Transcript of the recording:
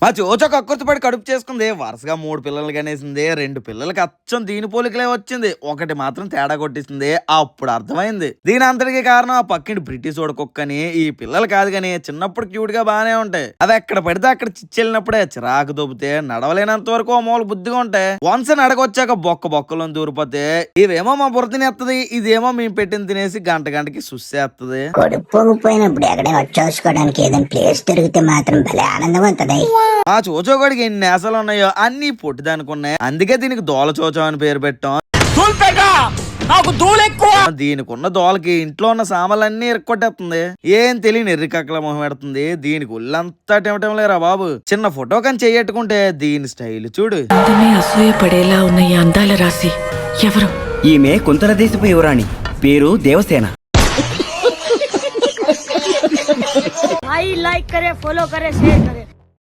మా చోచో కక్కుర్తిపడి కడుపు చేసుకుంది. వరుసగా 3 పిల్లలు కనేసింది. 2 పిల్లలకి అచ్చం దీని పోలికలే వచ్చింది. ఒకటి మాత్రం తేడా కొట్టేసింది. అప్పుడు అర్థమైంది దీని అంతటికి కారణం ఆ పక్కింటి బ్రిటిష్ కుక్కని. ఈ పిల్లలు కాదు గాని చిన్నప్పుడు క్యూట్ గా బానే ఉంటాయి. అవి ఎక్కడ పడితే అక్కడ చిచ్చెళ్ళినప్పుడే చిరాకు దొబ్బితే నడవలేనంత వరకు ఓ మూల బుద్ధిగా ఉంటాయి. వన్స్ నడకొచ్చాక బొక్కలో దూరిపోతే ఇవేమో మా బుర్రతిని ఎత్తది, ఇదేమో మేము పెట్టిన తినేసి గంటకి సుస్సేత్తది. కొడుకుపోయినప్పుడు ఎక్కడే వచ్చేసుకోవడానికి ఏదైనా ప్లేస్ దొరికితే మాత్రం భలే ఆనందంగా ఉంటది. ఆ చోచోగడికి ఎన్ని నేసలు ఉన్నాయో అన్ని పొట్టిదానుకున్నాయి. అందుకే దీనికి దోల చోచో అని పేరు పెట్టాం. దీనికి ఉన్న దోలకి ఇంట్లో ఉన్న సామాన్లన్నీ ఇరుక్కొట్టేస్తుంది. ఏం తెలియని ఎర్రికక్కల మొహం పెడుతుంది. దీనికి ఒళ్ళంతా టెమటంలేరా బాబు. చిన్న ఫోటో కానీ చెయ్యట్టుకుంటే దీని స్టైల్ చూడు. అసూయపడేలా ఉన్న ఈ అందాల రాశి ఎవరు? ఈమె కుంతల దేశపు యువరాణి, పేరు దేవసేన. लाइक करे, फॉलो करे, शेयर करे।